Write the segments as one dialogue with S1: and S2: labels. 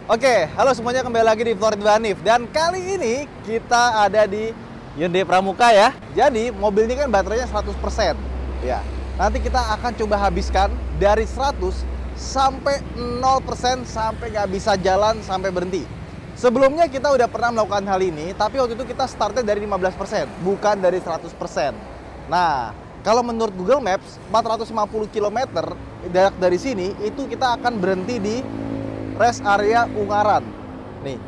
S1: Oke, halo semuanya, kembali lagi di Florid Hanif. Dan kali ini kita ada di Hyundai Pramuka ya. Jadi mobil ini kan baterainya 100%. Ya. Nanti kita akan coba habiskan dari 100 sampai 0% sampai nggak bisa jalan sampai berhenti. Sebelumnya kita udah pernah melakukan hal ini, tapi waktu itu kita startnya dari 15%, bukan dari 100%. Nah, kalau menurut Google Maps, 450 km jarak dari sini, itu kita akan berhenti di rest area Ungaran. Nih,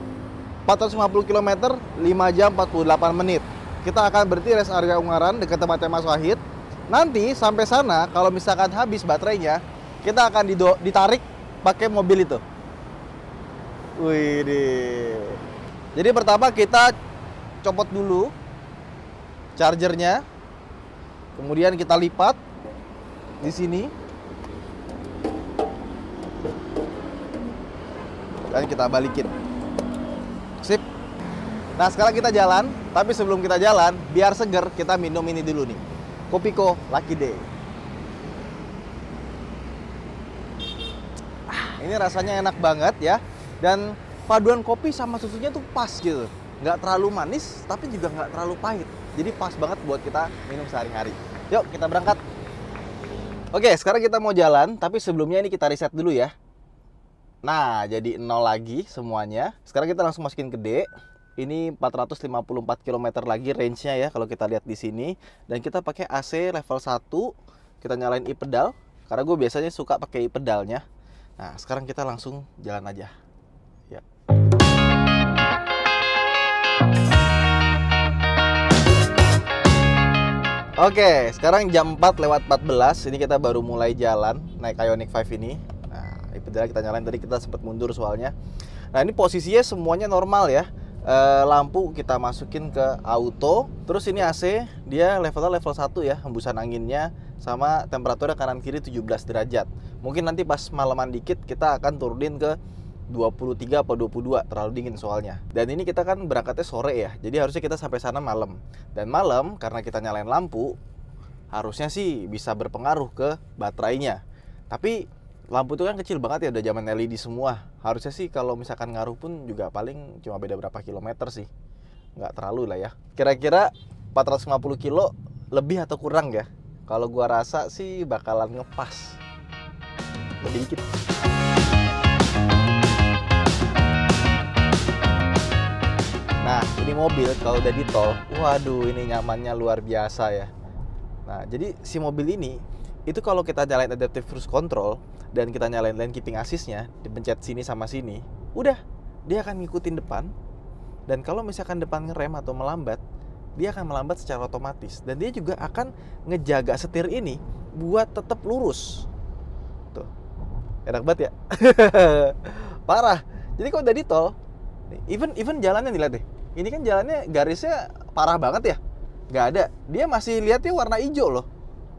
S1: 450 km, 5 jam 48 menit. Kita akan berhenti rest area Ungaran dekat tempatnya Mas Wahid. Nanti sampai sana, kalau misalkan habis baterainya, kita akan ditarik pakai mobil itu. Wih. Jadi pertama kita copot dulu chargernya. Kemudian kita lipat di sini. Dan kita balikin. Sip. Nah, sekarang kita jalan, tapi sebelum kita jalan, biar seger, kita minum ini dulu nih. Kopiko Lucky Day. Ini rasanya enak banget ya. Dan paduan kopi sama susunya tuh pas gitu. Nggak terlalu manis, tapi juga nggak terlalu pahit. Jadi pas banget buat kita minum sehari-hari. Yuk, kita berangkat. Oke, sekarang kita mau jalan, tapi sebelumnya ini kita reset dulu ya. Nah, jadi 0 lagi semuanya. Sekarang kita langsung masukin ke D. Ini 454 km lagi range-nya ya kalau kita lihat di sini. Dan kita pakai AC level 1. Kita nyalain e-pedal karena gue biasanya suka pakai e-pedalnya. Nah, sekarang kita langsung jalan aja. Ya. Oke, sekarang jam 4:14. Ini kita baru mulai jalan naik Ioniq 5 ini. Pedal kita nyalain, tadi kita sempat mundur soalnya. Nah, ini posisinya semuanya normal ya. Lampu kita masukin ke auto. Terus ini AC dia levelnya level 1 ya, hembusan anginnya sama temperaturnya kanan kiri 17 derajat. Mungkin nanti pas malaman dikit kita akan turunin ke 23 atau 22, terlalu dingin soalnya. Dan ini kita kan berangkatnya sore ya, jadi harusnya kita sampai sana malam. Dan malam karena kita nyalain lampu, harusnya sih bisa berpengaruh ke baterainya. Tapi lampu itu kan kecil banget ya, udah zaman LED semua. Harusnya sih kalau misalkan ngaruh pun juga paling cuma beda berapa kilometer sih. Nggak terlalu lah ya. Kira-kira 450 kilo lebih atau kurang ya? Kalau gua rasa sih bakalan ngepas. Lebih dikit. Nah, ini mobil kalau udah di tol, waduh ini nyamannya luar biasa ya. Nah, jadi si mobil ini itu kalau kita nyalain adaptive cruise control dan kita nyalain lane keeping assist-nya, dipencet sini sama sini, udah dia akan ngikutin depan. Dan kalau misalkan depan ngerem atau melambat, dia akan melambat secara otomatis. Dan dia juga akan ngejaga setir ini buat tetap lurus. Tuh, enak banget ya. Parah. Jadi kalau udah di tol, even jalannya nih, lihat deh. Ini kan jalannya garisnya parah banget ya. Nggak ada. Dia masih lihatnya warna hijau loh.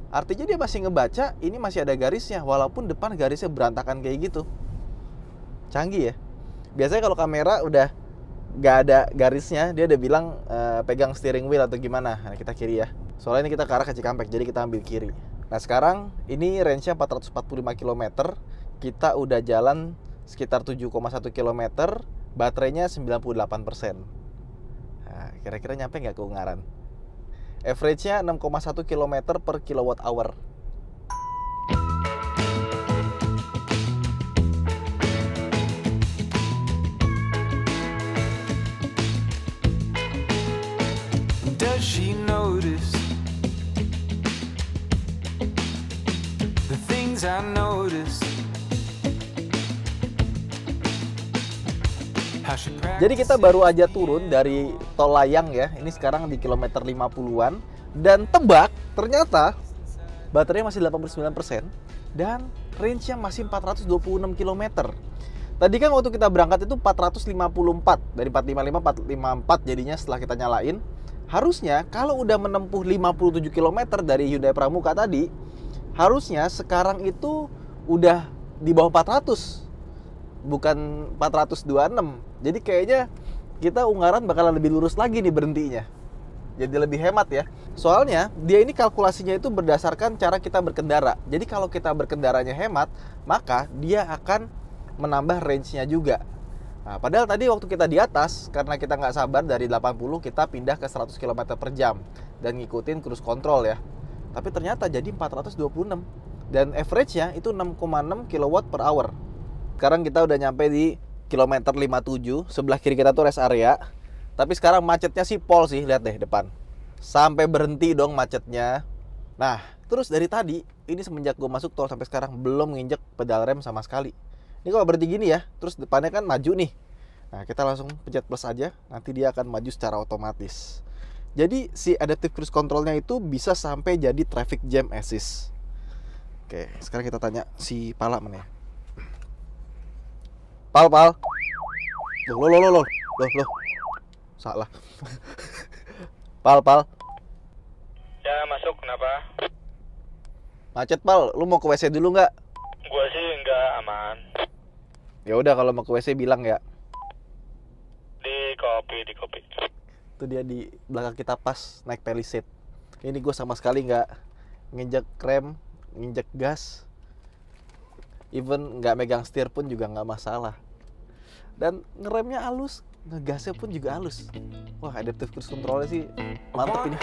S1: Artinya dia masih ngebaca, ini masih ada garisnya, walaupun depan garisnya berantakan kayak gitu. Canggih ya. Biasanya kalau kamera udah nggak ada garisnya, dia udah bilang pegang steering wheel atau gimana. Nah, kita kiri ya. Soalnya ini kita ke arah ke Cikampek, jadi kita ambil kiri. Nah, sekarang ini range-nya 445 km. Kita udah jalan sekitar 7,1 km. Baterainya 98%. Nah, kira-kira nyampe nggak ke Ungaran? Average-nya 6,1 km per kilowatt hour. Does she notice the things I notice? Jadi kita baru aja turun dari tol layang ya. Ini sekarang di kilometer 50-an. Dan tebak, ternyata baterainya masih 89%. Dan range-nya masih 426 km. Tadi kan waktu kita berangkat itu 454. Dari 455, 454 jadinya setelah kita nyalain. Harusnya kalau udah menempuh 57 km dari Hyundai Pramuka tadi, harusnya sekarang itu udah di bawah 400. Bukan 426. Jadi kayaknya kita Ungaran bakalan lebih lurus lagi nih berhentinya. Jadi lebih hemat ya. Soalnya dia ini kalkulasinya itu berdasarkan cara kita berkendara. Jadi kalau kita berkendaranya hemat, maka dia akan menambah range-nya juga. Nah, padahal tadi waktu kita di atas, karena kita nggak sabar dari 80 kita pindah ke 100 km per jam dan ngikutin cruise control ya. Tapi ternyata jadi 426 dan average-nya itu 6,6 kW per hour. Sekarang kita udah nyampe di kilometer 57, sebelah kiri kita tuh rest area. Tapi sekarang macetnya sih pol sih, lihat deh depan. Sampai berhenti dong macetnya. Nah, terus dari tadi, ini semenjak gue masuk tol sampai sekarang belum nginjek pedal rem sama sekali. Ini kalau berhenti gini ya, terus depannya kan maju nih. Nah, kita langsung pencet plus aja, nanti dia akan maju secara otomatis. Jadi si adaptive cruise controlnya itu bisa sampai jadi traffic jam assist. Oke, sekarang kita tanya si Pala mana ya? Pal. Loh. Salah. Pal.
S2: Ya, masuk, kenapa?
S1: Macet, Pal. Lu mau ke WC dulu nggak?
S2: Gua sih nggak, aman.
S1: Ya udah, kalau mau ke WC bilang ya.
S2: Di kopi.
S1: Itu dia di belakang kita pas naik Palisade. Ini gue sama sekali nggak nginjek rem, nginjek gas. Even nggak megang setir pun juga nggak masalah. Dan ngeremnya halus, ngegasnya pun juga halus. Wah, adaptive cruise controlnya sih mantep ini.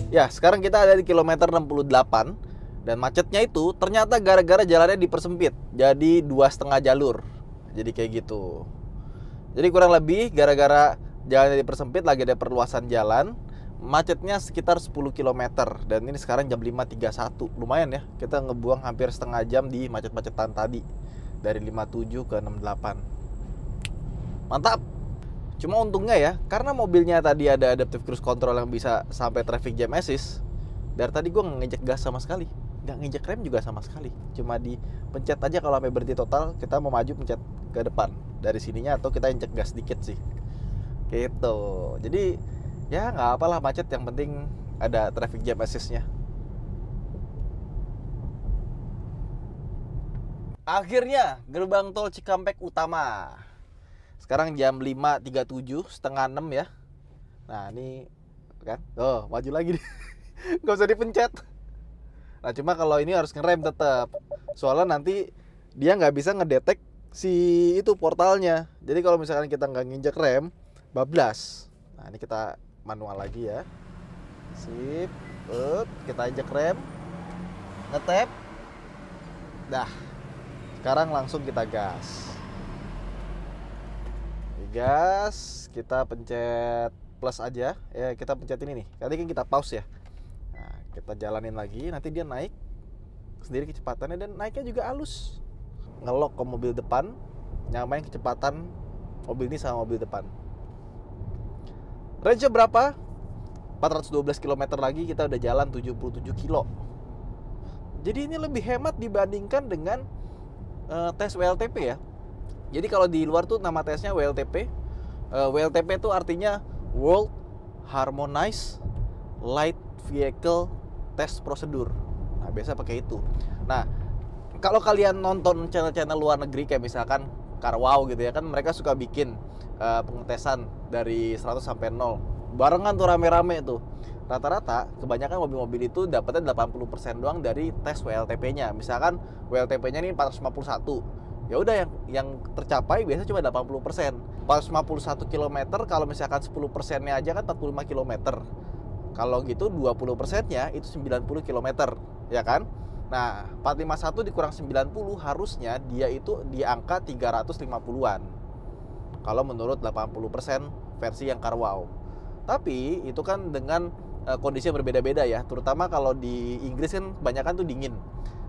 S1: Ya, sekarang kita ada di kilometer 68 dan macetnya itu ternyata gara-gara jalannya dipersempit jadi 2,5 jalur. Jadi kayak gitu. Jadi kurang lebih gara-gara jalannya dipersempit, lagi ada perluasan jalan, macetnya sekitar 10 km. Dan ini sekarang jam 5.31. Lumayan ya, kita ngebuang hampir setengah jam di macet-macetan tadi. Dari 57 ke 68. Mantap. Cuma untungnya ya, karena mobilnya tadi ada adaptive cruise control yang bisa sampai traffic jam assist. Dari tadi gue nggak nginjek gas sama sekali, nggak nginjek rem juga sama sekali. Cuma dipencet aja kalau sampai berhenti total, kita mau maju pencet ke depan dari sininya atau kita injek gas dikit sih. Gitu. Jadi ya nggak apalah macet, yang penting ada traffic jam assist-nya. Akhirnya gerbang tol Cikampek Utama. Sekarang jam 5.37, setengah 6 ya. Nah ini kan, maju lagi nih. Gak usah dipencet. Nah cuma kalau ini harus ngerem tetap. Soalnya nanti dia nggak bisa ngedetek si itu portalnya. Jadi kalau misalkan kita nggak nginjek rem, bablas. Nah ini kita manual lagi ya. Sip, kita injek rem, ngetap. Dah. Sekarang langsung kita gas. Gas, kita pencet plus aja ya, kita pencet ini nih. Tadi kan kita pause ya. Nah, kita jalanin lagi, nanti dia naik sendiri kecepatannya dan naiknya juga halus. Ngelok ke mobil depan, nyamain kecepatan mobil ini sama mobil depan. Range-nya berapa? 412 km lagi kita udah jalan 77 kilo. Jadi ini lebih hemat dibandingkan dengan tes WLTP ya. Jadi kalau di luar tuh nama tesnya WLTP. WLTP itu artinya World Harmonized Light Vehicle Test Procedure. Nah, biasa pakai itu. Nah, kalau kalian nonton channel-channel luar negeri kayak misalkan CarWow gitu ya, kan mereka suka bikin pengetesan dari 100 sampai 0. Barengan tuh rame-rame tuh. Rata-rata kebanyakan mobil-mobil itu dapatnya 80% doang dari tes WLTP-nya. Misalkan WLTP-nya ini 451. Ya udah yang tercapai biasanya cuma 80%. 451 km kalau misalkan 10%-nya aja kan 45 km. Kalau gitu 20%-nya itu 90 km, ya kan? Nah, 451 dikurang 90 harusnya dia itu di angka 350-an. Kalau menurut 80% versi yang CarWow. Tapi itu kan dengan kondisi yang berbeda-beda ya. Terutama kalau di Inggris kan kebanyakan tuh dingin.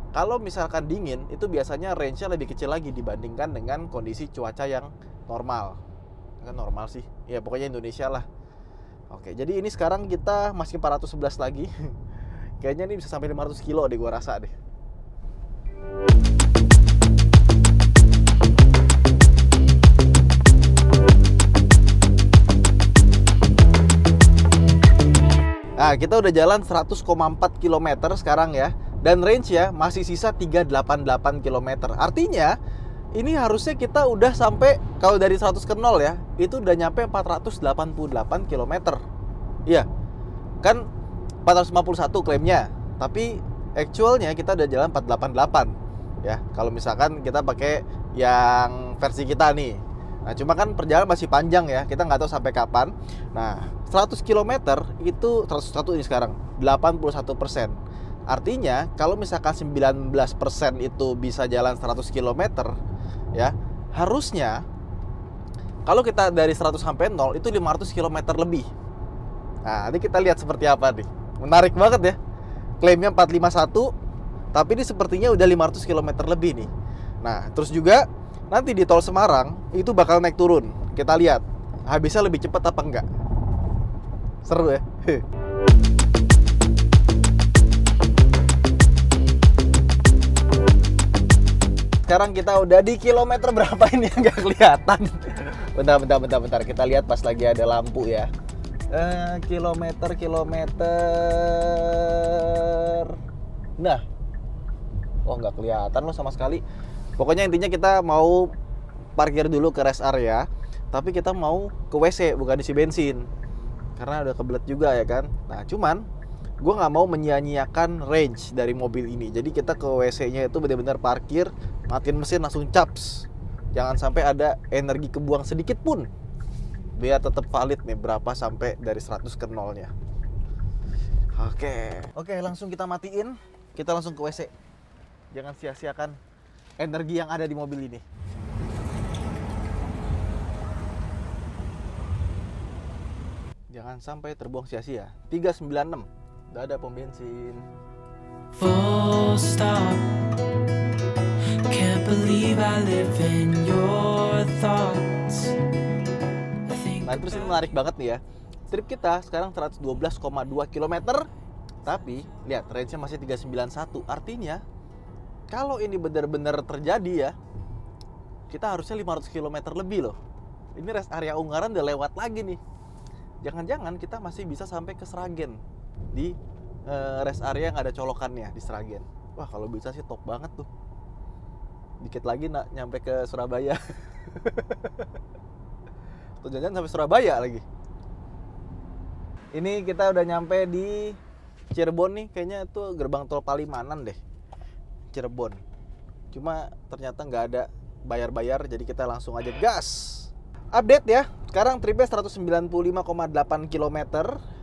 S1: Kalau misalkan dingin, itu biasanya range-nya lebih kecil lagi dibandingkan dengan kondisi cuaca yang normal. Kan normal sih, ya pokoknya Indonesia lah. Oke, jadi ini sekarang kita masih 411 lagi. Kayaknya ini bisa sampai 500 kilo deh gua rasa deh. Nah, kita udah jalan 100,4 km sekarang ya. Dan range ya masih sisa 388 km. Artinya ini harusnya kita udah sampai, kalau dari 100 ke 0 ya, itu udah nyampe 488 km. Iya. Kan 451 klaimnya. Tapi actualnya kita udah jalan 488 ya. Kalau misalkan kita pakai yang versi kita nih. Nah, cuma kan perjalanan masih panjang ya. Kita nggak tahu sampai kapan. Nah, 100 km itu 101 ini sekarang 81%. Artinya kalau misalkan 19% itu bisa jalan 100 km ya, harusnya kalau kita dari 100 sampai 0 itu 500 km lebih. Nah, nanti kita lihat seperti apa nih. Menarik banget ya. Klaimnya 451, tapi ini sepertinya udah 500 km lebih nih. Nah, terus juga nanti di tol Semarang itu bakal naik turun. Kita lihat habisnya lebih cepat apa enggak. Seru ya. Sekarang kita udah di kilometer berapa ini yang nggak kelihatan. Bentar. Kita lihat pas lagi ada lampu ya. Kilometer. Nah, oh nggak kelihatan loh sama sekali. Pokoknya intinya kita mau parkir dulu ke rest area, tapi kita mau ke WC bukan isi bensin. Karena udah kebelet juga ya kan. Nah, cuman gue nggak mau menyia-nyiakan range dari mobil ini. Jadi kita ke WC-nya itu benar-benar parkir, matiin mesin langsung caps. Jangan sampai ada energi kebuang sedikit pun. Biar tetap valid nih berapa sampai dari 100 ke 0-nya. Oke, langsung kita matiin. Kita langsung ke WC. Jangan sia-siakan energi yang ada di mobil ini. Jangan sampai terbuang sia-sia. 396. Udah ada pom bensin.
S3: Full stop. Can't believe I live in your thoughts.
S1: Nah, terus ini menarik banget nih ya. Trip kita sekarang 112,2 km. Tapi lihat range-nya masih 391. Artinya kalau ini benar-benar terjadi ya, kita harusnya 500 km lebih loh. Ini rest area Ungaran udah lewat lagi nih. Jangan-jangan kita masih bisa sampai ke Sragen di rest area yang ada colokannya di Sragen. Wah, kalau bisa sih top banget tuh. Dikit lagi nyampe ke Surabaya. Atau jangan sampai Surabaya lagi. Ini kita udah nyampe di Cirebon nih. Kayaknya itu gerbang tol Palimanan deh, Cirebon. Cuma ternyata nggak ada bayar-bayar, jadi kita langsung aja gas. Update ya, sekarang tripnya 195,8 km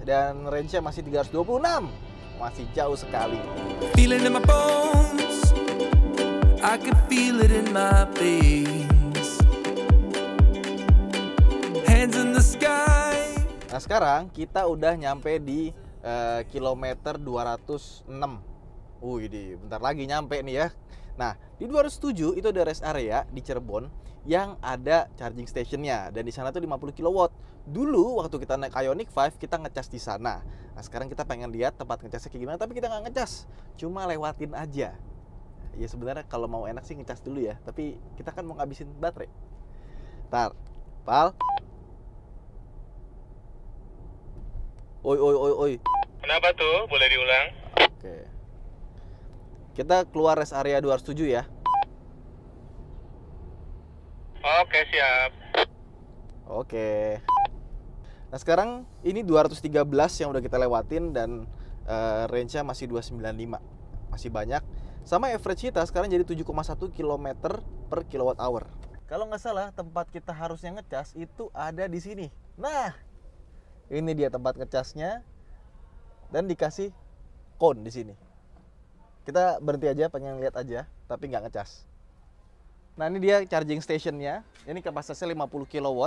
S1: dan range-nya masih 326. Masih jauh sekali.
S3: Feel it in my bones. I can feel it in my veins. Hands in the sky.
S1: Nah, sekarang kita udah nyampe di kilometer 206. Wih, bentar lagi nyampe nih ya. Nah, di 207 itu ada rest area di Cirebon yang ada charging stationnya, dan di sana tuh 50 kW. Dulu waktu kita naik Ioniq 5 kita ngecas di sana. Nah, sekarang kita pengen lihat tempat ngecasnya kayak gimana, tapi kita nggak ngecas, cuma lewatin aja. Ya sebenarnya kalau mau enak sih ngecas dulu ya, tapi kita kan mau ngabisin baterai. Ntar, Pal. Oi.
S2: Kenapa tuh? Boleh diulang?
S1: Oke. Kita keluar rest area 207 ya.
S2: Oke, siap.
S1: Oke. Nah, sekarang ini 213 yang udah kita lewatin dan range-nya masih 295. Masih banyak. Sama average kita sekarang jadi 7,1 km per kWh. Kalau nggak salah tempat kita harusnya ngecas itu ada di sini. Nah, ini dia tempat ngecasnya dan dikasih kon di sini. Kita berhenti aja, pengen lihat aja, tapi nggak ngecas. Nah, ini dia charging stationnya. Ini kapasitasnya 50 kW.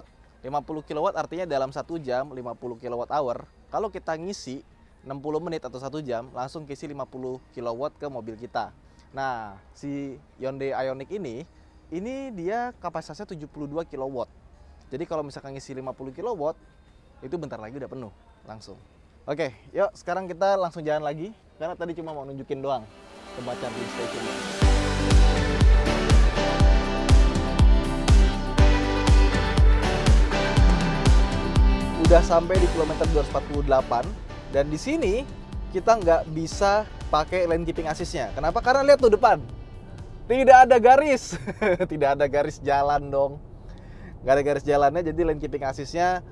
S1: 50 kW artinya dalam 1 jam 50 kWh. Kalau kita ngisi 60 menit atau 1 jam, langsung kisi 50 kW ke mobil kita. Nah, si Hyundai Ioniq ini dia kapasitasnya 72 kW. Jadi kalau misalkan ngisi 50 kW, itu bentar lagi udah penuh langsung. Oke, yuk sekarang kita langsung jalan lagi. Karena tadi cuma mau nunjukin doang tempat charging stationnya. Udah sampai di kilometer 248 dan di sini kita nggak bisa pakai lane keeping assist-nya. Kenapa? Karena lihat tuh depan, tidak ada garis. Tidak ada garis jalan dong. Nggak ada garis jalannya, jadi lane keeping assist-nya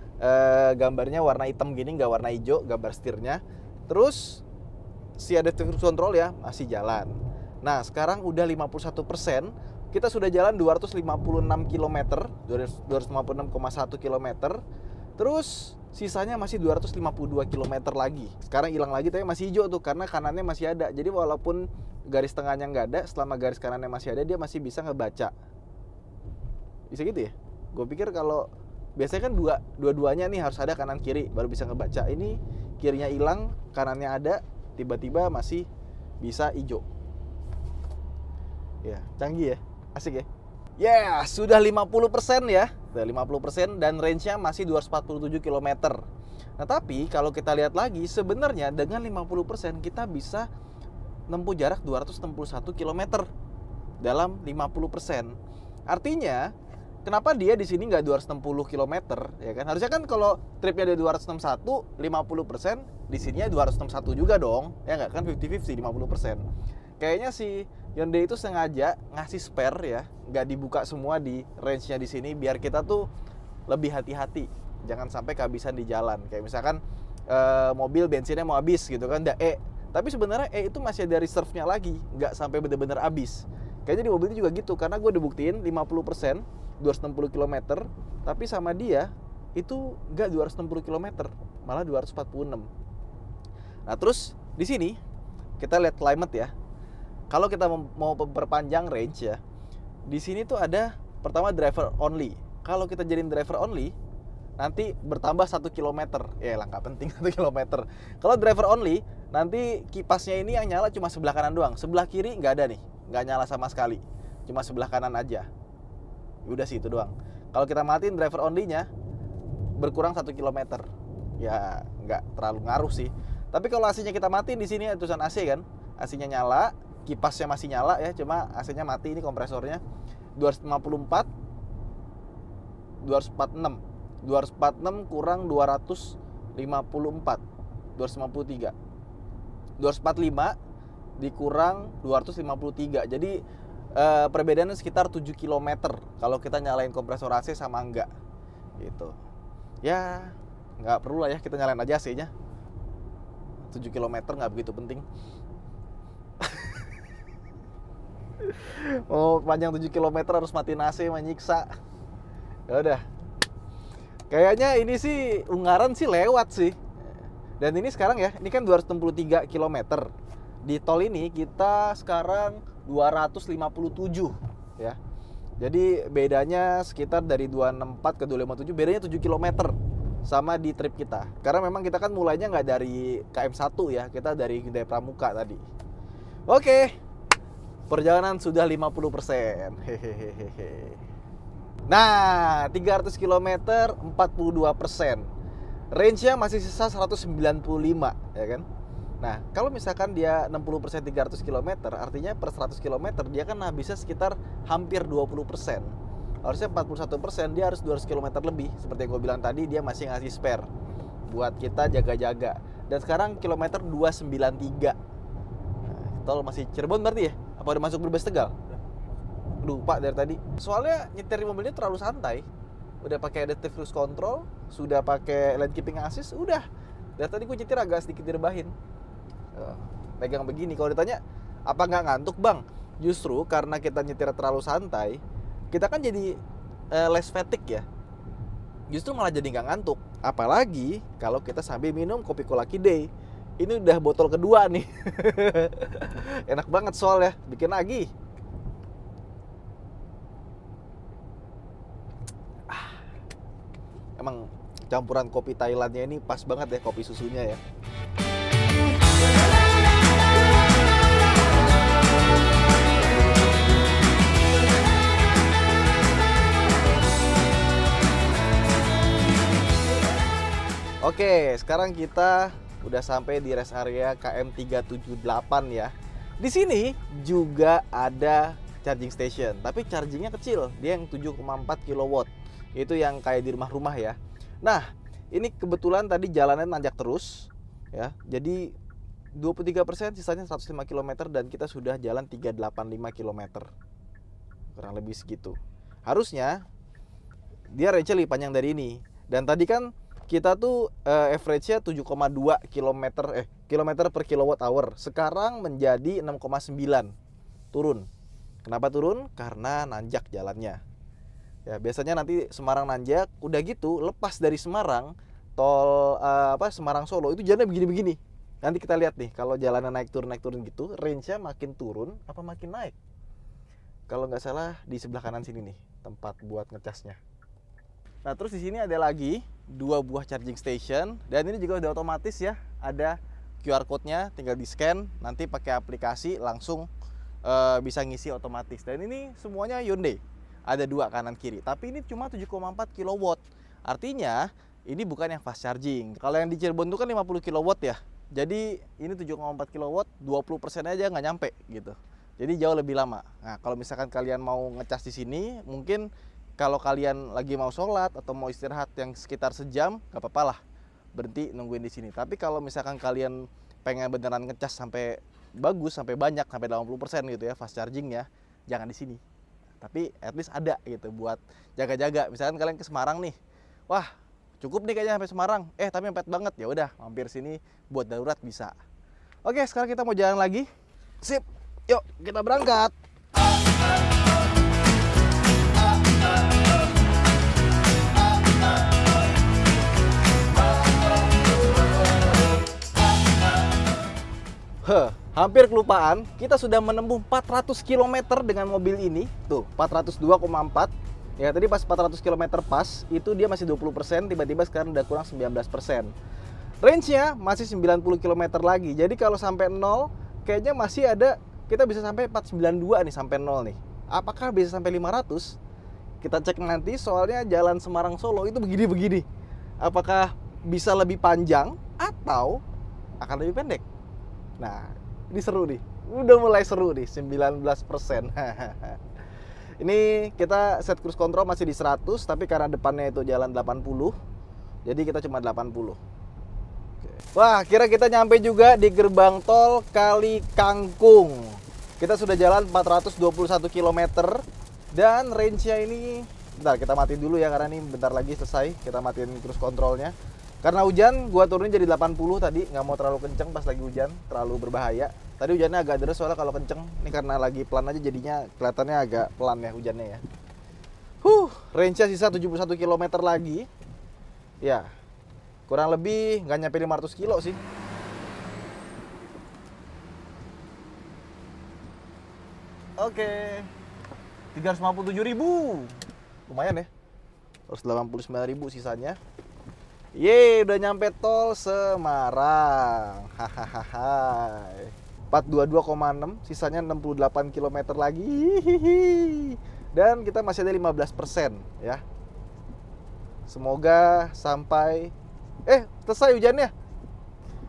S1: gambarnya warna hitam gini, nggak warna hijau, gambar setirnya. Terus si adaptive cruise control ya masih jalan. Nah, sekarang udah 51%, kita sudah jalan 256 km, 256,1 km. Terus sisanya masih 252 km lagi. Sekarang hilang lagi tapi masih hijau tuh karena kanannya masih ada. Jadi walaupun garis tengahnya nggak ada, selama garis kanannya masih ada dia masih bisa ngebaca. Bisa gitu ya? Gue pikir kalau biasanya kan dua-duanya nih harus ada kanan kiri baru bisa ngebaca. Ini kirinya hilang, kanannya ada, tiba-tiba masih bisa hijau. Ya, canggih ya. Asik ya. Ya, sudah 50% ya. Sudah 50% dan range-nya masih 247 km. Nah, tapi kalau kita lihat lagi sebenarnya dengan 50% kita bisa menempuh jarak 261 km dalam 50%. Artinya, kenapa dia di sini nggak 260 km ya kan? Harusnya kan kalau tripnya ada 261, 50%, di sininya 261 juga dong. Ya nggak kan 50-50 50%. Kayaknya si Hyundai itu sengaja ngasih spare ya, nggak dibuka semua di range-nya di sini biar kita tuh lebih hati-hati, jangan sampai kehabisan di jalan. Kayak misalkan mobil bensinnya mau habis gitu kan, ada tapi sebenarnya itu masih ada reserve-nya lagi, nggak sampai bener-bener habis. Kayaknya di mobil itu juga gitu, karena gue udah buktiin 50%, 260 km, tapi sama dia itu nggak 260 km, malah 246. Nah terus di sini kita lihat climate ya. Kalau kita mau memperpanjang range ya, di sini tuh ada pertama driver only. Kalau kita jadiin driver only, nanti bertambah 1 km. Ya lah nggak penting 1 km. Kalau driver only, nanti kipasnya ini yang nyala cuma sebelah kanan doang. Sebelah kiri nggak ada nih, nggak nyala sama sekali. Cuma sebelah kanan aja. Udah sih itu doang. Kalau kita matiin driver only-nya, berkurang 1 km. Ya nggak terlalu ngaruh sih. Tapi kalau AC-nya kita matiin di sini tulisan AC kan, AC-nya nyala. Kipasnya masih nyala ya, cuma AC-nya mati, ini kompresornya 254 246 kurang 254 253 245 dikurang 253. Jadi perbedaannya sekitar 7 km kalau kita nyalain kompresor AC sama enggak gitu. Ya nggak perlu lah ya, kita nyalain aja AC-nya. 7 km nggak begitu penting. Oh, panjang 7 km harus matiin AC, menyiksa. Ya udah. Kayaknya ini sih Ungaran sih lewat sih. Dan ini sekarang ya, ini kan 263 km. Di tol ini kita sekarang 257 ya. Jadi bedanya sekitar dari 264 ke 257, bedanya 7 km sama di trip kita. Karena memang kita kan mulainya nggak dari KM1 ya, kita dari Hyundai Pramuka tadi. Oke. Perjalanan sudah 50%. Hehehe. Nah, 300 km 42%. Range-nya masih sisa 195 ya kan. Nah, kalau misalkan dia 60% 300 km, artinya per 100 km dia kan habisnya sekitar hampir 20%. Harusnya 41%, dia harus 200 km lebih. Seperti yang gue bilang tadi, dia masih ngasih spare buat kita jaga-jaga. Dan sekarang kilometer 293. Nah, tol masih Cirebon berarti ya? Apa udah masuk Brebes Tegal? Lupa dari tadi. Soalnya nyetir di mobilnya terlalu santai. Udah pakai adaptive cruise control, sudah pakai lane keeping assist, udah. Dari tadi gue nyetir agak sedikit direbahin. Pegang begini. Kalau ditanya, apa nggak ngantuk bang? Justru karena kita nyetir terlalu santai, kita kan jadi less fatigue ya. Justru malah jadi nggak ngantuk. Apalagi kalau kita sambil minum kopi Cola Kidei. Ini udah botol kedua nih. Enak banget soalnya, bikin lagi. Emang campuran kopi Thailandnya ini pas banget ya, kopi susunya ya. Oke, sekarang kita udah sampai di rest area KM 378 ya. Di sini juga ada charging station, tapi chargingnya kecil, dia yang 7,4 kW. Itu yang kayak di rumah-rumah ya. Nah, ini kebetulan tadi jalannya nanjak terus ya. Jadi 23%, sisanya 105 km dan kita sudah jalan 385 km. Kurang lebih segitu. Harusnya dia range lebih panjang dari ini. Dan tadi kan kita tuh average-nya 7,2 kilometer per kilowatt hour. Sekarang menjadi 6,9. Turun. Kenapa turun? Karena nanjak jalannya. Ya, biasanya nanti Semarang nanjak, udah gitu lepas dari Semarang, tol Semarang Solo itu jalannya begini-begini. Nanti kita lihat nih, kalau jalannya naik turun gitu, range-nya makin turun apa makin naik? Kalau nggak salah di sebelah kanan sini nih, tempat buat ngecasnya. Nah, terus di sini ada lagi 2 buah charging station, dan ini juga udah otomatis ya, ada QR code-nya, tinggal di-scan, nanti pakai aplikasi langsung bisa ngisi otomatis. Dan ini semuanya Hyundai. Ada 2 kanan kiri, tapi ini cuma 7,4 kW. Artinya ini bukan yang fast charging. Kalau yang di Cirebon itu kan 50 kW ya. Jadi ini 7,4 kW, 20% aja nggak nyampe gitu. Jadi jauh lebih lama. Nah, kalau misalkan kalian mau ngecas di sini, mungkin kalau kalian lagi mau sholat atau mau istirahat yang sekitar sejam, nggak apa-apa lah, berhenti nungguin di sini. Tapi kalau misalkan kalian pengen beneran ngecas sampai bagus, sampai banyak, sampai 80% gitu ya fast chargingnya, jangan di sini. Tapi at least ada gitu buat jaga-jaga. Misalkan kalian ke Semarang nih, wah cukup nih kayaknya sampai Semarang, tapi mepet banget, ya udah mampir sini buat darurat bisa. Oke, sekarang kita mau jalan lagi. Sip, yuk kita berangkat. Hampir kelupaan, kita sudah menempuh 400 km dengan mobil ini. Tuh, 402,4. Ya, tadi pas 400 km pas, itu dia masih 20%, tiba-tiba sekarang udah kurang 19%. Range-nya masih 90 km lagi. Jadi kalau sampai 0, kayaknya masih ada, kita bisa sampai 492 nih sampai 0 nih. Apakah bisa sampai 500? Kita cek nanti, soalnya jalan Semarang Solo itu begini-begini. Apakah bisa lebih panjang atau akan lebih pendek? Nah, ini seru nih. Udah mulai seru nih, 19%. Ini kita set cruise control masih di 100, tapi karena depannya itu jalan 80, jadi kita cuma 80. Oke. Wah, kira kita nyampe juga di gerbang tol Kali Kangkung. Kita sudah jalan 421 km dan range-nya ini, bentar kita matiin dulu ya karena ini bentar lagi selesai. Kita matiin cruise controlnya. Karena hujan, gua turunin jadi 80 tadi, nggak mau terlalu kenceng pas lagi hujan, terlalu berbahaya. Tadi hujannya agak deras soalnya kalau kenceng, ini karena lagi pelan aja jadinya kelihatannya agak pelan ya hujannya ya. Range-nya sisa 71 km lagi. Ya, kurang lebih nggak nyampe 500 kilo sih. Oke, 357.000, lumayan ya. 189.000 sisanya. Yeay, udah nyampe tol Semarang. Hahaha. 422,6, sisanya 68 km lagi. Dan kita masih ada 15% ya. Semoga sampai selesai hujannya.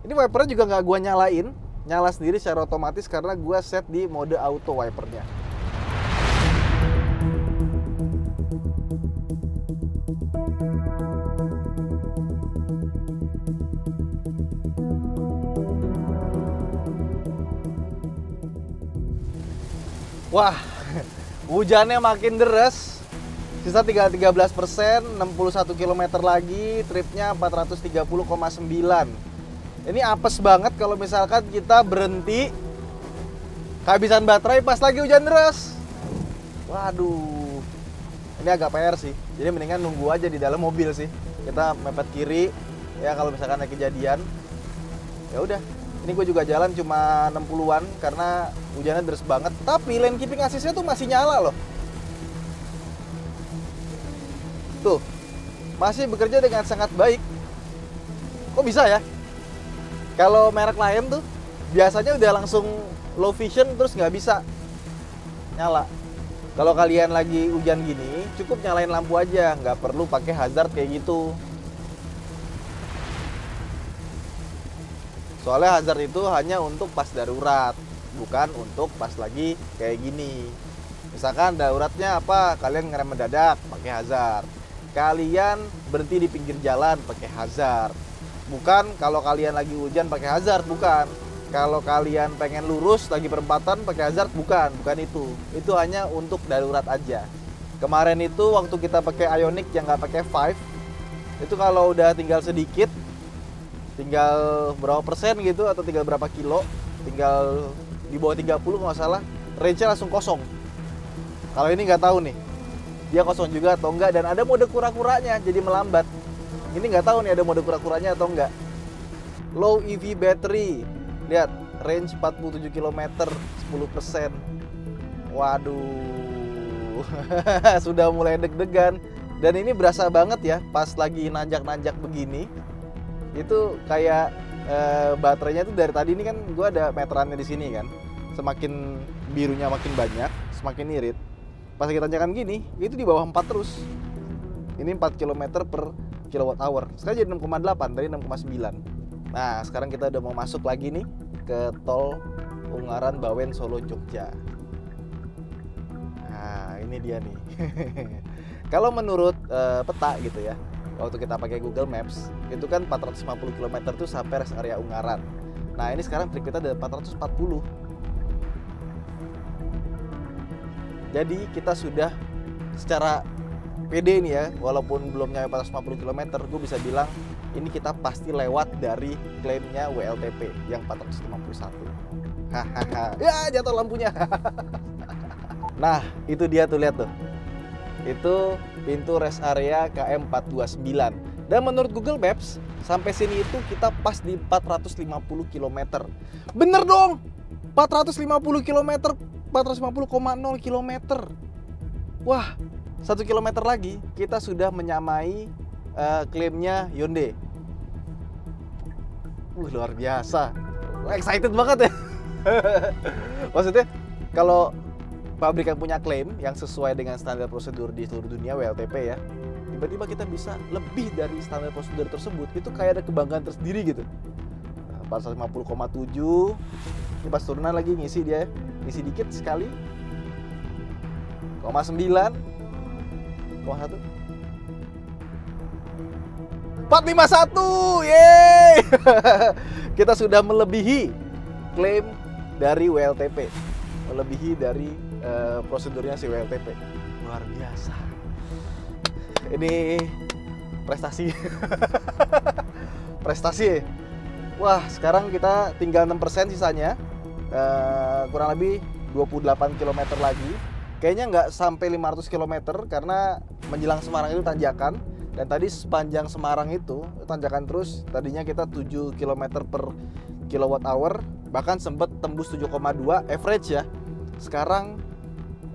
S1: Ini wipernya juga nggak gua nyalain, nyala sendiri secara otomatis karena gua set di mode auto wipernya. Wah, hujannya makin deras. Sisa 13%, 61 km lagi, tripnya 430,9. Ini apes banget kalau misalkan kita berhenti kehabisan baterai pas lagi hujan deras. Waduh, ini agak PR sih. Jadi mendingan nunggu aja di dalam mobil sih. Kita mepet kiri, ya kalau misalkan ada kejadian. Ya udah. Ini gue juga jalan cuma 60-an karena hujannya deras banget. Tapi lane keeping assist-nya tuh masih nyala loh. Tuh, masih bekerja dengan sangat baik. Kok bisa ya? Kalau merek lain tuh biasanya udah langsung low vision terus nggak bisa nyala. Kalau kalian lagi hujan gini, cukup nyalain lampu aja, nggak perlu pakai hazard kayak gitu. Soalnya hazard itu hanya untuk pas darurat, bukan untuk pas lagi kayak gini. Misalkan daruratnya apa? Kalian ngerem mendadak, pakai hazard. Kalian berhenti di pinggir jalan, pakai hazard. Bukan kalau kalian lagi hujan pakai hazard, bukan. Kalau kalian pengen lurus lagi perempatan pakai hazard, bukan itu. Itu hanya untuk darurat aja. Kemarin itu waktu kita pakai Ioniq yang nggak pakai 5, Itu kalau udah tinggal sedikit, tinggal berapa persen gitu atau tinggal berapa kilo, tinggal di bawah 30 kalau nggak salah, range-nya langsung kosong. Kalau ini nggak tahu nih, dia kosong juga atau enggak, dan ada mode kura-kuranya jadi melambat. Ini nggak tahu nih ada mode kura-kuranya atau enggak. Low EV battery, lihat range 47 km, 10%. Waduh, sudah mulai deg-degan. Dan ini berasa banget ya, pas lagi nanjak-nanjak begini, itu kayak baterainya tuh dari tadi ini kan gue ada meterannya di sini kan, semakin birunya makin banyak, semakin irit. Pas kita tanjakan gini, itu di bawah 4 terus. Ini 4 km per kilowatt hour. Sekarang jadi 6,8 dari 6,9. Nah, sekarang kita udah mau masuk lagi nih ke tol Ungaran Bawen Solo Jogja. Nah, ini dia nih. Kalau menurut peta gitu ya, waktu kita pakai Google Maps, itu kan 450 km tuh sampai rest area Ungaran. Nah, ini sekarang trip kita ada 440. Jadi kita sudah secara pede nih ya, walaupun belum nyampe 450 km, gue bisa bilang ini kita pasti lewat dari klaimnya WLTP yang 451. Hahaha. Ya, jatuh lampunya. Nah, itu dia tuh, lihat tuh. Itu pintu rest area KM 429. Dan menurut Google Maps, sampai sini itu kita pas di 450 km. Bener dong! 450 km, 450,0 km. Wah, 1 km lagi kita sudah menyamai klaimnya Hyundai. Luar biasa. Excited banget ya. Maksudnya kalau pabrikan punya klaim yang sesuai dengan standar prosedur di seluruh dunia WLTP ya, tiba-tiba kita bisa lebih dari standar prosedur tersebut, itu kayak ada kebanggaan tersendiri gitu. 450,7. Ini pas turunan lagi ngisi dia, ngisi dikit sekali. 0,9, 0,1, 451, yeay. Kita sudah melebihi klaim dari WLTP, melebihi dari prosedurnya si WLTP. Luar biasa. Ini prestasi. Prestasi. Wah, sekarang kita tinggal 6% sisanya. Kurang lebih 28 km lagi. Kayaknya nggak sampai 500 km karena menjelang Semarang itu tanjakan. Dan tadi sepanjang Semarang itu tanjakan terus. Tadinya kita 7 km per kilowatt hour, bahkan sempat tembus 7,2 average ya. Sekarang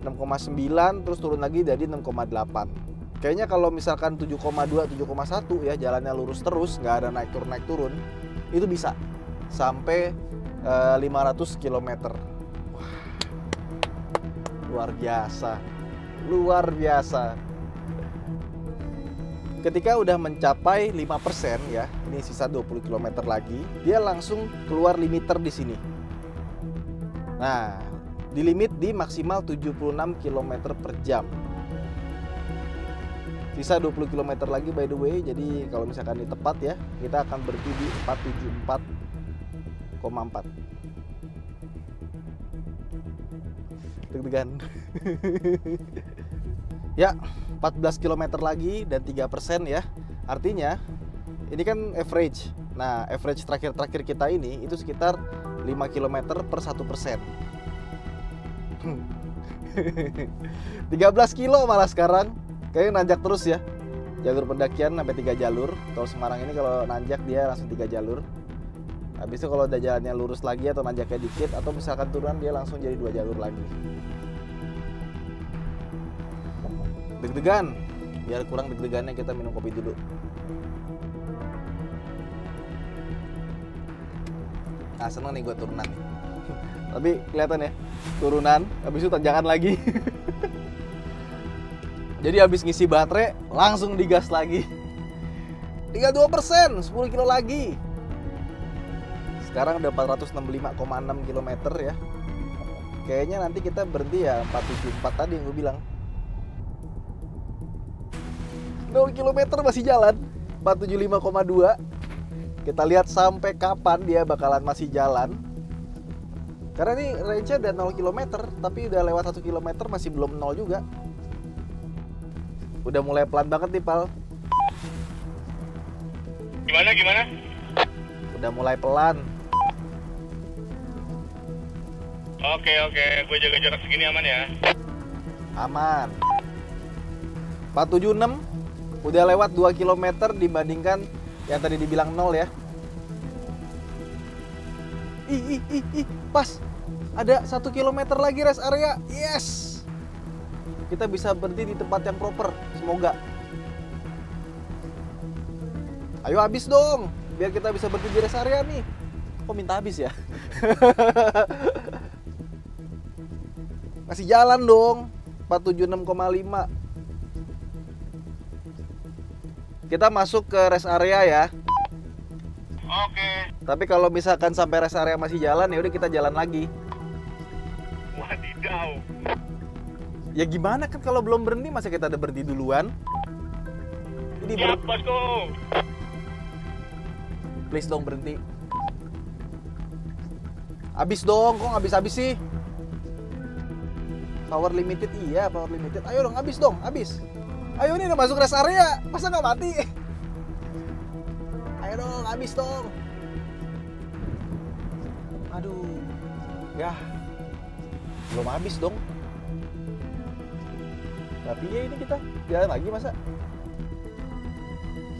S1: 6,9 terus turun lagi jadi 6,8. Kayaknya kalau misalkan 7,2, 7,1 ya, jalannya lurus terus, nggak ada naik turun, itu bisa sampai 500 km. Wah, luar biasa, luar biasa. Ketika udah mencapai 5% ya, ini sisa 20 km lagi, dia langsung keluar limiter di sini. Nah, di limit di maksimal 76 km per jam. Sisa 20 km lagi by the way, jadi kalau misalkan ini tepat ya, kita akan berhenti di 474,4. Deg-degan. Ya, 14 km lagi dan 3% ya. Artinya ini kan average. Nah, average terakhir kita ini itu sekitar 5 km per 1%. 13 kilo malah sekarang. Kayaknya nanjak terus ya. Jalur pendakian sampai 3 jalur. Tol Semarang ini kalau nanjak dia langsung 3 jalur. Habis itu kalau udah jalannya lurus lagi atau nanjaknya dikit atau misalkan turunan, dia langsung jadi 2 jalur lagi. Deg-degan. Biar kurang deg-degannya kita minum kopi dulu. Nah, seneng nih gue turunan nih. Tapi kelihatan ya, turunan, habis itu tanjakan lagi. Jadi habis ngisi baterai, langsung digas lagi. Tinggal 2%, 10 kilo lagi. Sekarang udah 465,6 km ya. Kayaknya nanti kita berhenti ya 474 tadi yang gue bilang. 0 km masih jalan, 475,2. Kita lihat sampai kapan dia bakalan masih jalan. Karena ini range-nya udah 0 km, tapi udah lewat 1 km masih belum 0 juga. Udah mulai pelan banget nih, Pal.
S2: Gimana?
S1: Udah mulai pelan.
S2: Oke, gue jaga jarak segini aman ya.
S1: Aman. 476 udah lewat 2 km dibandingkan yang tadi dibilang 0 ya. Ih, pas. Ada 1 km lagi rest area. Yes. Kita bisa berhenti di tempat yang proper. Semoga. Ayo habis dong. Biar kita bisa berhenti di rest area nih. Kok minta habis ya? Masih jalan dong. 476,5. Kita masuk ke rest area ya.
S2: Oke.
S1: Tapi kalau misalkan sampai rest area masih jalan, ya udah kita jalan lagi.
S2: Wadidaw.
S1: Ya gimana kan kalau belum berhenti, masa kita udah berhenti duluan? Ini
S2: Siap, bosku.
S1: please dong berhenti. Abis dong, kok habis-habis sih? Power limited, iya power limited. Ayo dong, abis dong, abis. Ayo nih udah masuk rest area, masa nggak mati? Ayo dong, abis dong. Aduh, ya belum habis dong. Tapi ya ini kita jalan lagi masa?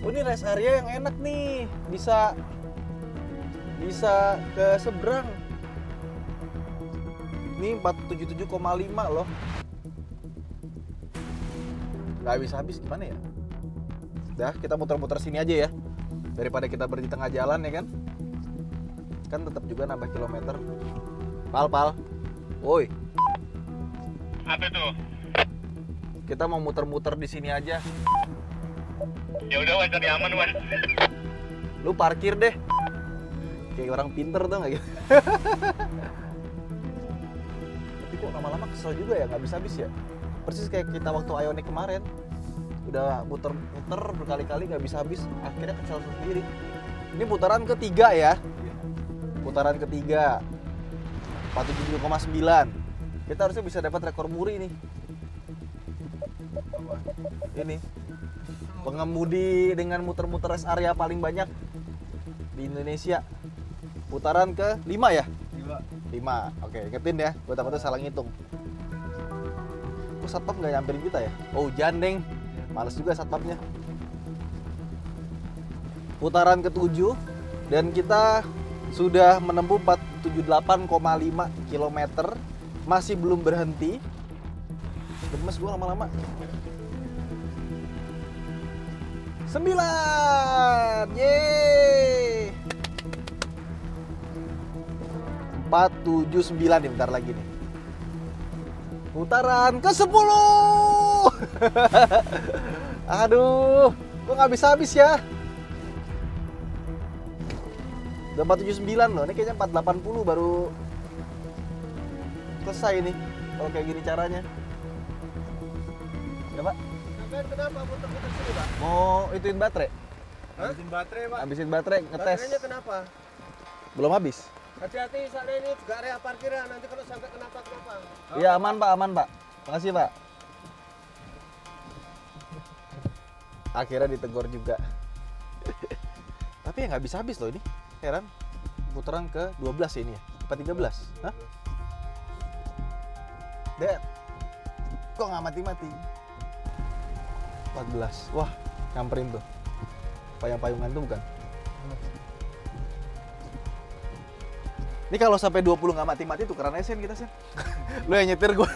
S1: Oh ini rest area yang enak nih, bisa ke seberang. Ini 477,5 loh. Gak habis-habis gimana ya? Dah kita muter-muter sini aja ya, daripada kita berhenti tengah jalan ya kan? Kan tetap juga nambah kilometer. Pal. Woi.
S2: Apa tuh?
S1: Kita mau muter-muter di sini aja.
S2: Ya udah, Wan, cari aman, Wan.
S1: Lu parkir deh. Kayak orang pinter tuh nggak gitu. Tapi kok lama-lama kesel juga ya, nggak habis-habis ya. Persis kayak kita waktu Ioniq kemarin. Udah muter-muter berkali-kali nggak habis-habis. Akhirnya kesel sendiri. Ini putaran ketiga ya. Putaran ketiga. 47,9. Kita harusnya bisa dapat rekor muri nih. Ini pengemudi dengan muter-muter rest area paling banyak di Indonesia. Putaran ke 5 ya? 5. Oke, ingetin ya. Gue takutnya salah ngitung. Kok satpam nggak nyamperin kita ya? Oh, hujan, Deng. Males juga satpamnya. Putaran ke-7 dan kita sudah menempuh 478,5 km. Masih belum berhenti. Gemes gue lama-lama. 9. Yeay. 479 nih, bentar lagi nih. Putaran ke-10. Aduh, kok nggak habis-habis ya? Udah 479 loh, ini kayaknya 480 baru selesai nih. Kalau kayak gini caranya. Ya Pak?
S4: Kenapa muter-muter sini, Pak?
S1: Mau ituin baterai?
S4: Habisin baterai, Pak.
S1: Habisin baterai, ngetes.
S4: Baterainya kenapa?
S1: Belum habis?
S4: Hati-hati, soalnya ini juga area parkiran. Nanti kalau sampai kenapa?
S1: Iya, aman Pak. Makasih Pak. Akhirnya ditegur juga. Tapi ya nggak habis-habis loh ini. Heran. Putaran ke 12 ya ini ya? Apa 13? Hah? Dek, kok nggak mati-mati? 14. Wah, nyamperin tuh. Payung-payungan tuh bukan? Ini kalau sampai 20 nggak mati-mati tuh keren Sen kita Sen. Lu yang nyetir gue.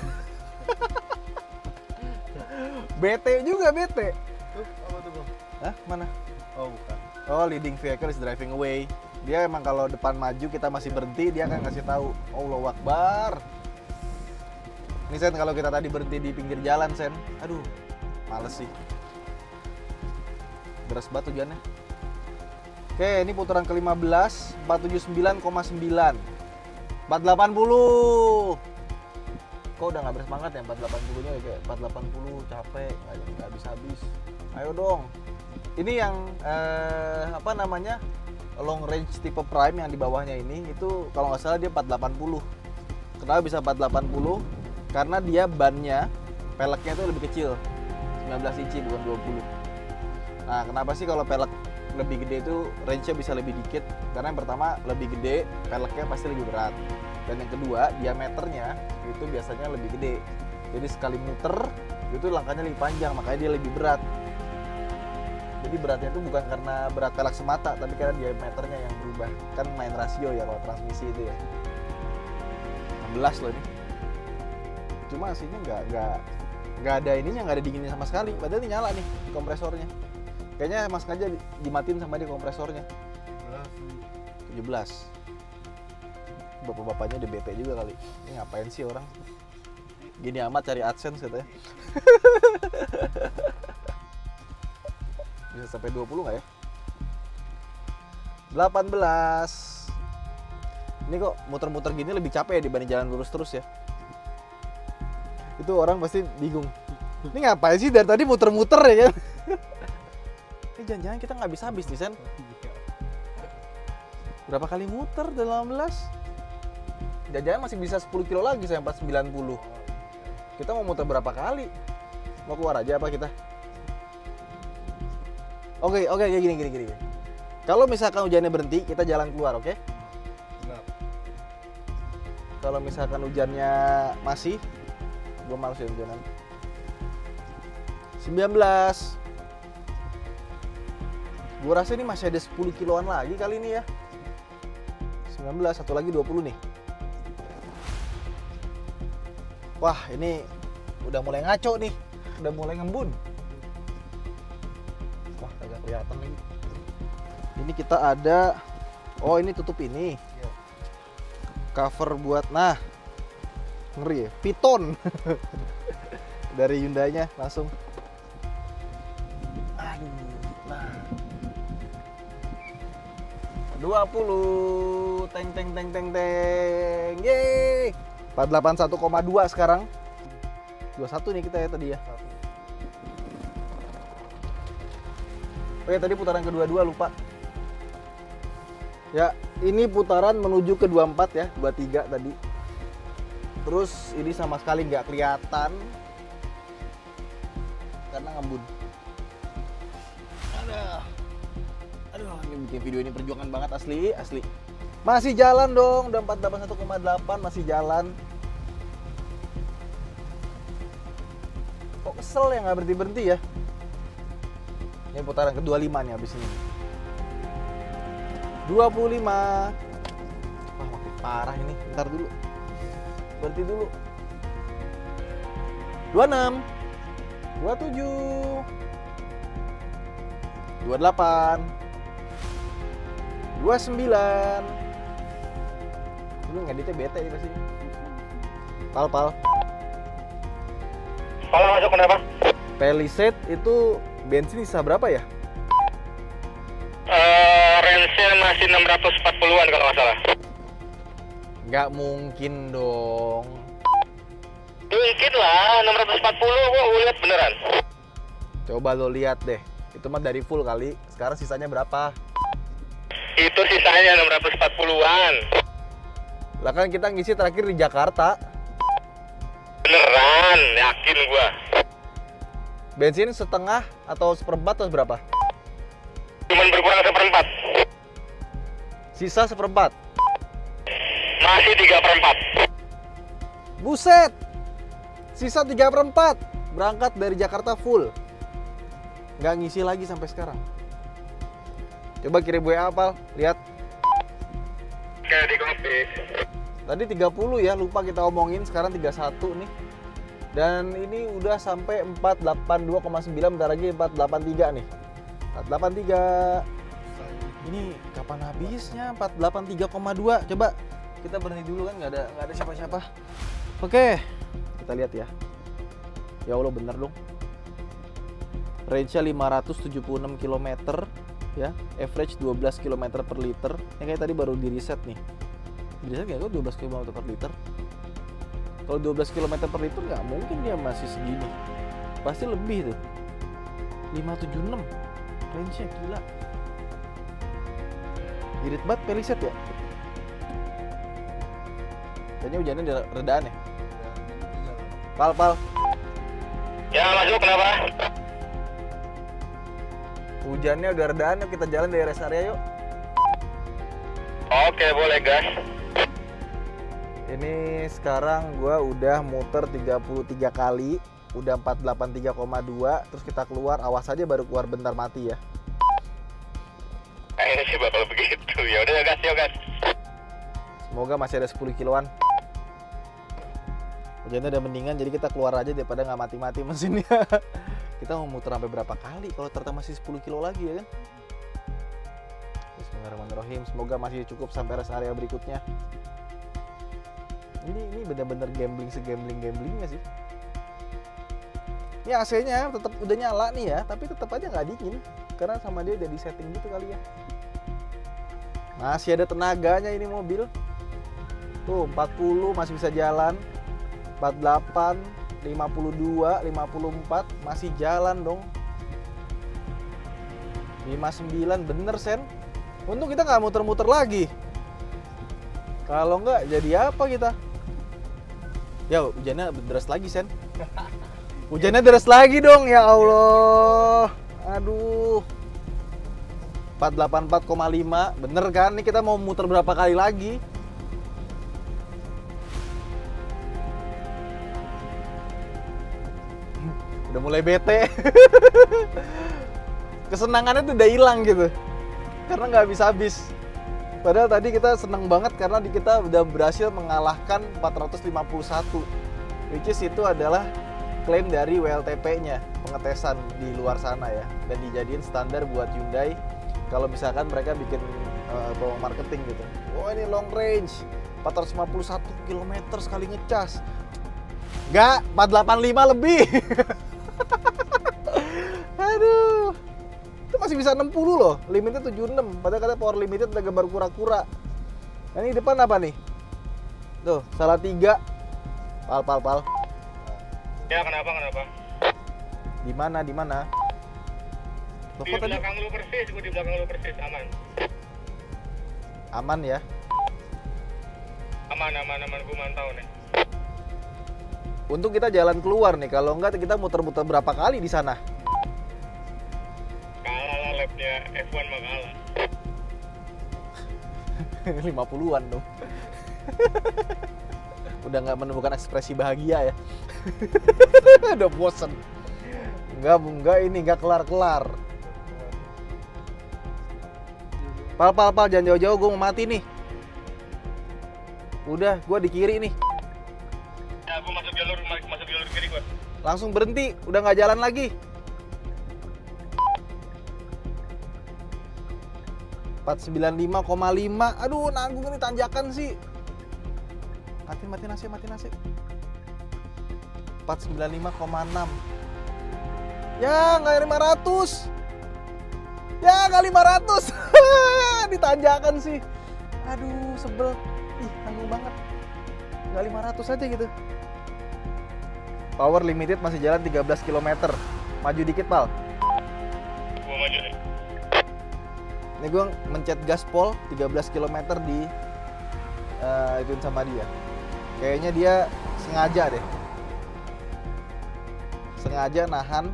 S1: Bete juga bete.
S4: Tuh, apa tuh, Bang?
S1: Hah? Mana?
S4: Oh, bukan.
S1: Oh, leading vehicle is driving away. Dia emang kalau depan maju kita masih berhenti, dia akan ngasih tahu. Allahu Akbar. Ini Sen, kalau kita tadi berhenti di pinggir jalan Sen. Aduh, males sih. Beres banget tujuannya. Oke, ini putaran ke-15, 479,9. 480. Kok udah nggak bersemangat ya 480-nya ya, kayak 480 capek, nggak habis-habis. Ayo dong. Ini yang apa namanya? Long range tipe prime yang di bawahnya ini itu kalau nggak salah dia 480. Kenapa bisa 480? Karena dia bannya, peleknya itu lebih kecil. 19 inci bukan 20. Nah, kenapa sih kalau pelek lebih gede itu range-nya bisa lebih dikit karena yang pertama lebih gede, peleknya pasti lebih berat. Dan yang kedua, diameternya itu biasanya lebih gede. Jadi sekali muter itu langkahnya lebih panjang, makanya dia lebih berat. Jadi beratnya itu bukan karena berat pelek semata, tapi karena diameternya yang berubah. Kan main rasio ya kalau transmisi itu ya. 16 loh ini. Cuma aslinya nggak ada ininya, nggak ada dinginnya sama sekali. Padahal ini nyala nih di kompresornya. Kayaknya mas sengaja dimatiin sama dia kompresornya. 17. Bapak-bapaknya udah bete juga kali. Ini ngapain sih orang? Gini amat cari AdSense katanya. Bisa sampai 20 nggak ya? 18. Ini kok muter-muter gini lebih capek ya dibanding jalan lurus terus ya. Itu orang pasti bingung. Ini ngapain sih dari tadi muter-muter ya kan? Ini jangan-jangan kita nggak bisa habis nih Sen. Berapa kali muter 18? Jangan-jangan masih bisa 10 kilo lagi sampai 490. Kita mau muter berapa kali? Mau keluar aja apa kita? Oke, gini. Kalau misalkan hujannya berhenti, kita jalan keluar, oke? Kalau misalkan hujannya masih, gue males ya hujanan. 19. Gue rasa ini masih ada 10 kiloan lagi kali ini ya. 19, satu lagi 20 nih. Wah, ini udah mulai ngaco nih. Udah mulai ngembun. Wah, agak kelihatan lagi. Ini kita ada, oh ini tutup ini. Cover buat, nah ngeri ya, piton. Dari Hyundai-nya langsung. Aduh, nah 20, teng. Yeay, 481,2 sekarang. 21 nih kita ya tadi ya. Oke, tadi putaran kedua-dua lupa. Ya, ini putaran menuju ke 24 ya, 23 tadi. Terus ini sama sekali nggak kelihatan karena ngembun. Aduh, ini bikin video ini perjuangan banget asli. Masih jalan dong, udah 481,8 masih jalan. Kok kesel ya nggak berhenti ya? Ini putaran ke-25 nih habis ini. 25. Wah, makin parah ini. Bentar dulu. Berhenti dulu. 26. 27. 28. 29. Lu ngeditnya bete nih pasti. Pal.
S2: Kalau masuk kenapa?
S1: Palisade itu bensin bisa berapa ya?
S2: Range-nya masih 640-an kalau nggak salah.
S1: Nggak mungkin dong.
S2: Mungkin lah, 640 gua lihat beneran.
S1: Coba lo lihat deh. Itu mah dari full kali. Sekarang sisanya berapa?
S2: Itu sisanya 640-an.
S1: Lah kan kita ngisi terakhir di Jakarta.
S2: Beneran, yakin gua.
S1: Bensin setengah atau seperempat atau berapa?
S2: Cuman berkurang 1/4.
S1: Sisa seperempat.
S2: Masih 3/4.
S1: Buset. Sisa 3/4. Berangkat dari Jakarta full. Nggak ngisi lagi sampai sekarang. Coba kirim WA Pal, lihat.
S2: Kayak di kopi.
S1: Tadi 30 ya, lupa kita omongin, sekarang 31 nih. Dan ini udah sampai 482,9, bentar lagi 483 nih. 483. Ini kapan habisnya? 483,2. Coba kita berhenti dulu kan, nggak ada siapa-siapa. Oke, kita lihat ya. Ya Allah, bener dong. Range-nya 576 km ya, average 12 km per liter. Yang kayak tadi baru di reset nih. Di reset nggak kok 12 km per liter. Kalau 12 km per liter nggak mungkin dia masih segini. Pasti lebih tuh. 576 range-nya gila. Irit banget Palisade ya. Kayaknya hujannya udah redaan ya. Pal.
S2: Ya, masuk kenapa?
S1: Hujannya udah redaan, yuk kita jalan dari rest area yuk.
S2: Oke, boleh gas.
S1: Ini sekarang gua udah muter 33 kali, udah 483,2, terus kita keluar, awas aja baru keluar bentar mati ya.
S2: Ini sih bakal begitu. Ya udah gas, yuk gas.
S1: Semoga masih ada 10 kiloan. Hujannya udah mendingan, jadi kita keluar aja daripada nggak mati-mati mesinnya. Kita mau muter sampai berapa kali kalau ternyata masih 10 kilo lagi ya kan? Bismillahirrahmanirrahim. Semoga masih cukup sampai rest area berikutnya. Ini bener-bener gamblingnya sih. Ini AC-nya tetap udah nyala nih ya, tapi tetap aja nggak dingin karena sama dia udah di setting gitu kali ya. Masih ada tenaganya ini mobil. Tuh 40 masih bisa jalan. 48, 52, 54 masih jalan dong. 59 bener Sen. Untung kita nggak muter-muter lagi. Kalau nggak jadi apa kita? Ya hujannya deras lagi Sen. Hujannya deras lagi dong ya Allah. Aduh. 484,5 bener kan? Nih kita mau muter berapa kali lagi? Udah mulai bete. Kesenangannya tuh udah hilang gitu karena nggak habis-habis. Padahal tadi kita seneng banget karena kita udah berhasil mengalahkan 451, which is itu adalah klaim dari WLTP-nya, pengetesan di luar sana ya, dan dijadiin standar buat Hyundai kalau misalkan mereka bikin promo marketing gitu. Oh ini long range 451 km sekali ngecas. Nggak, 485 lebih. Aduh, itu masih bisa 60 loh, limitnya 76, padahal katanya power limited udah gambar kura-kura. Nah ini depan apa nih? Tuh, salah 3. Pal.
S2: Ya kenapa?
S1: Di mana? Loh,
S2: Di
S1: kok tadi
S2: belakang lu persis, gua di belakang lu persis, aman.
S1: aman ya?
S2: Aman, gua mantau nih.
S1: Untung kita jalan keluar nih, kalau enggak kita muter-muter berapa kali di sana?
S2: Kalah lah lapnya F1 mah kalah.
S1: 50-an dong. Udah nggak menemukan ekspresi bahagia ya. Udah bosen. Enggak ini nggak kelar-kelar. Pal, jangan jauh-jauh, gue mau mati nih. Udah, gue di kiri nih.
S2: Ya, gua masuk jalur kiri gua.
S1: Langsung berhenti, udah nggak jalan lagi. 495,5. Aduh, nanggung ini tanjakan sih. Mati nasi. 495,6. Ya, nggak 500. Ya, nggak 500. Ditanjakan sih. Aduh, sebel. Ih, nanggung banget. Nggak 500 aja gitu. Power limited masih jalan 13 km. Maju dikit, Pal.
S2: Gua maju nih.
S1: Ini gue mencet gaspol 13 km di ituin sama dia. Kayaknya dia sengaja deh. Sengaja nahan,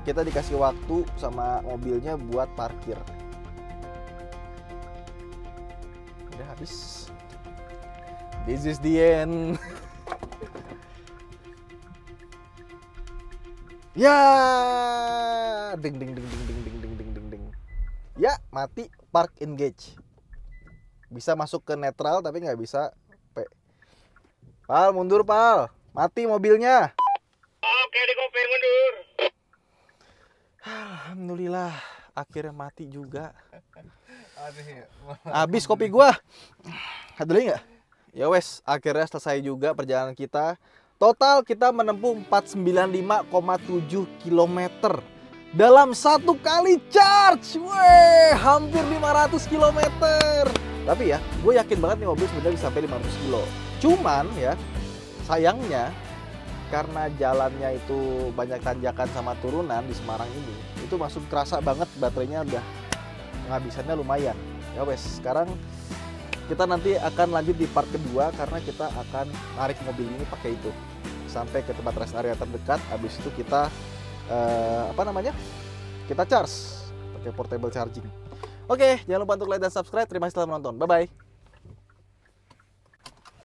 S1: kita dikasih waktu sama mobilnya buat parkir. Udah habis. This is the end. Ya, ding. Ya, mati, park engage. Bisa masuk ke netral tapi nggak bisa P. Pal, mundur Pal. Mati mobilnya.
S2: Oke, di kopi mundur.
S1: Alhamdulillah, akhirnya mati juga. Habis kopi gua. Ada lagi nggak? Ya wes, akhirnya selesai juga perjalanan kita. Total kita menempuh 495,7 km dalam satu kali charge. Weh, hampir 500 km. Tapi ya, gue yakin banget nih mobil sebenarnya bisa sampai 500 kilo. Cuman ya, sayangnya karena jalannya itu banyak tanjakan sama turunan di Semarang ini, itu masuk kerasa banget baterainya udah penghabisannya lumayan. Ya wes, sekarang kita nanti akan lanjut di part kedua karena kita akan narik mobil ini pakai itu sampai ke tempat rest area terdekat. Habis itu kita kita charge pakai portable charging. Oke, jangan lupa untuk like dan subscribe. Terima kasih telah menonton. Bye bye.